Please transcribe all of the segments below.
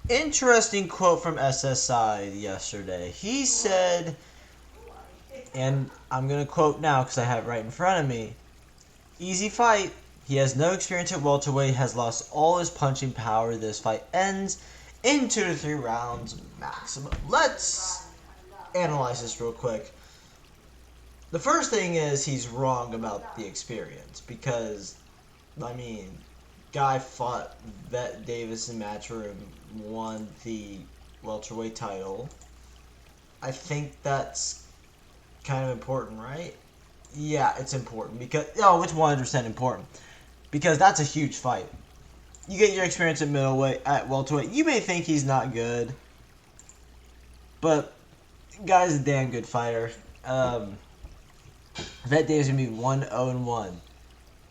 Interesting quote from SSI yesterday. He said, and I'm going to quote now because I have it right in front of me, easy fight. He has no experience at welterweight, has lost all his punching power. This fight ends in 2 to 3 rounds maximum. Let's analyze this real quick. The first thing is he's wrong about the experience because, I mean, guy fought Vet Davis in Matchroom, won the welterweight title. I think that's kind of important, right? Yeah, it's important because it's 100% important because that's a huge fight. You get your experience at middleweight, at welterweight. You may think he's not good, but guy's a damn good fighter. Vet Davis gonna be 1-0-1.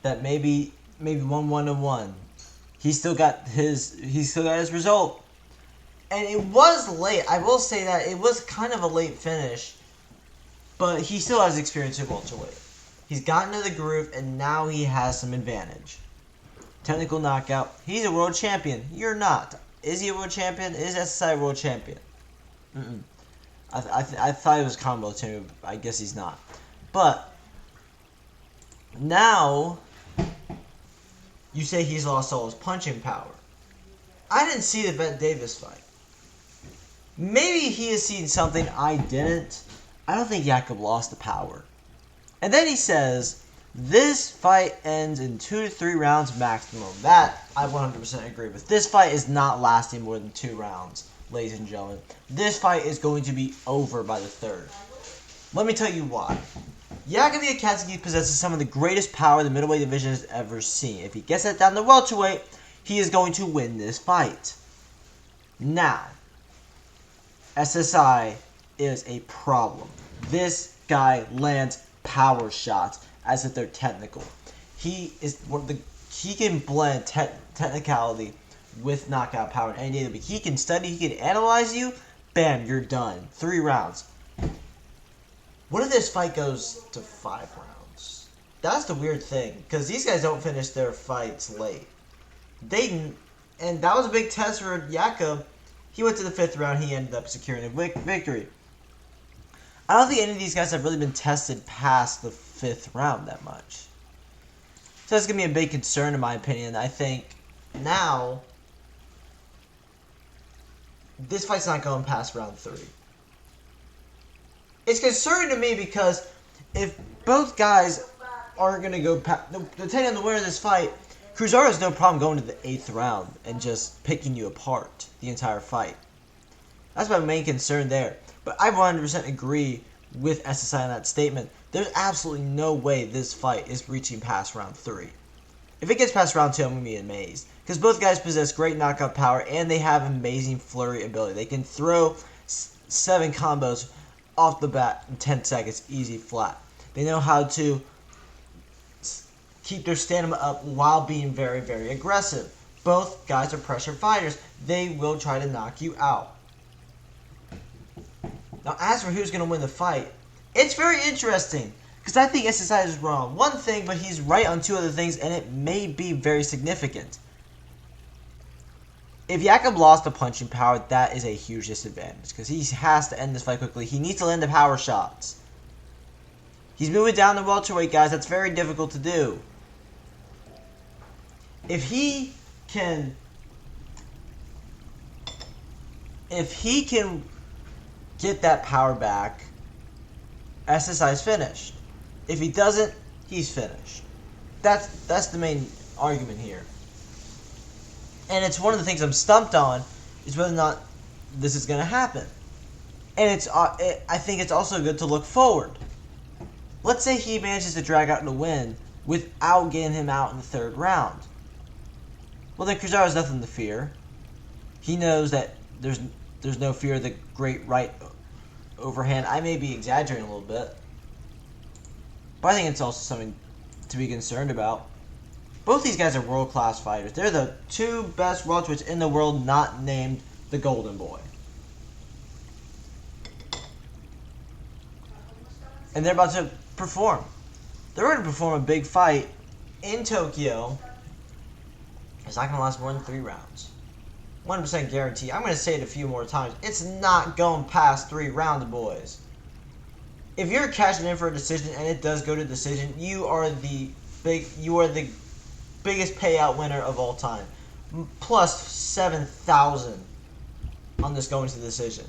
That maybe 1-1-1. He still got his result, and it was late. I will say that it was kind of a late finish, but he still has experience at welterweight. He's gotten to the groove, and now he has some advantage. Technical knockout. He's a world champion. You're not. Is he a world champion? Is SSI a world champion? I thought he was a combo too. I guess he's not. But now you say he's lost all his punching power. I didn't see the Vet Davis fight. Maybe he has seen something I didn't. I don't think Jakub lost the power. And then he says, this fight ends in 2 to 3 rounds maximum. That I 100% agree with. This fight is not lasting more than 2 rounds, ladies and gentlemen. This fight is going to be over by the 3rd. Let me tell you why. Jakub Bienkowski possesses some of the greatest power the middleweight division has ever seen. If he gets that down to welterweight, he is going to win this fight. Now, SSI is a problem. This guy lands power shots as if they're technical. He can blend technicality with knockout power in any day of the week. He can study, he can analyze you, bam, you're done. 3 rounds. What if this fight goes to 5 rounds? That's the weird thing, because these guys don't finish their fights late. And that was a big test for Jakub. He went to the 5th round, he ended up securing a victory. I don't think any of these guys have really been tested past the 5th round that much. So that's going to be a big concern in my opinion. I think now, this fight's not going past round 3. It's concerning to me because if both guys are going to go past, depending on the winner of this fight, Cruzaro has no problem going to the 8th round and just picking you apart the entire fight. That's my main concern there. But I 100% agree with SSI on that statement. There's absolutely no way this fight is reaching past round 3. If it gets past round 2, I'm going to be amazed. Because both guys possess great knockout power and they have amazing flurry ability. They can throw 7 combos off the bat in 10 seconds, easy, flat. They know how to keep their stamina up while being very, very aggressive. Both guys are pressure fighters. They will try to knock you out. Now, as for who's going to win the fight, it's very interesting. Because I think SSI is wrong. One thing, but he's right on 2 other things, and it may be very significant. If Jakub lost the punching power, that is a huge disadvantage. Because he has to end this fight quickly. He needs to land the power shots. He's moving down the welterweight, guys. That's very difficult to do. If he can get that power back, SSI's finished. If he doesn't, he's finished. That's the main argument here. And it's one of the things I'm stumped on is whether or not this is going to happen. And I think it's also good to look forward. Let's say he manages to drag out the win without getting him out in the 3rd round. Well, then Cruzaro has nothing to fear. He knows that there's no fear of the great right overhand. I may be exaggerating a little bit, but I think it's also something to be concerned about. Both these guys are world-class fighters. They're the 2 best welterweights in the world, not named the Golden Boy. And they're about to perform. They're going to perform a big fight in Tokyo. It's not going to last more than 3 rounds. 100% guarantee. I'm going to say it a few more times. It's not going past 3 rounds, boys. If you're cashing in for a decision and it does go to decision, you are the biggest payout winner of all time. Plus 7,000 on this going to decision.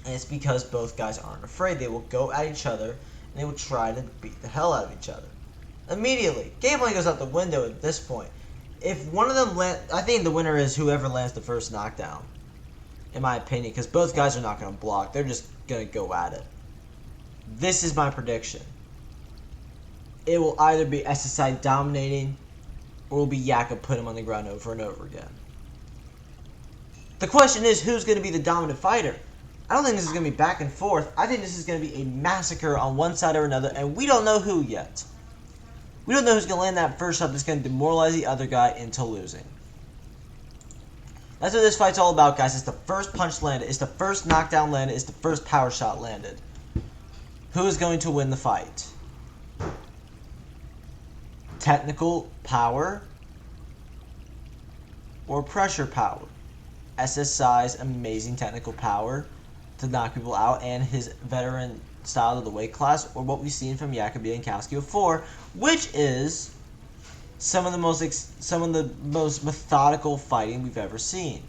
And it's because both guys aren't afraid. They will go at each other and they will try to beat the hell out of each other. Immediately. Game plan goes out the window at this point. If one of them I think the winner is whoever lands the first knockdown. In my opinion. Because both guys are not going to block. They're just going to go at it. This is my prediction. It will either be SSI dominating, or it will be Jakub putting him on the ground over and over again. The question is, who's going to be the dominant fighter? I don't think this is going to be back and forth. I think this is going to be a massacre on one side or another, and we don't know who yet. We don't know who's going to land that first shot that's going to demoralize the other guy into losing. That's what this fight's all about, guys. It's the first punch landed. It's the first knockdown landed. It's the first power shot landed. Who is going to win the fight? Technical power or pressure power? SSI's amazing technical power to knock people out and his veteran style of the weight class, or what we've seen from Jakub Bienkowski before, which is some of the most methodical fighting we've ever seen.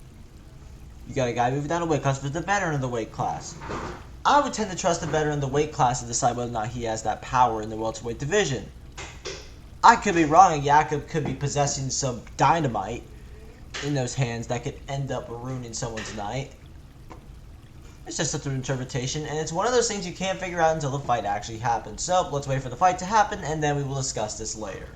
You got a guy moving down a weight class with the veteran of the weight class. I would tend to trust the veteran of the weight class to decide whether or not he has that power in the welterweight division. I could be wrong, and Jakub could be possessing some dynamite in those hands that could end up ruining someone's night. It's just such an interpretation, and it's one of those things you can't figure out until the fight actually happens. So, let's wait for the fight to happen, and then we will discuss this later.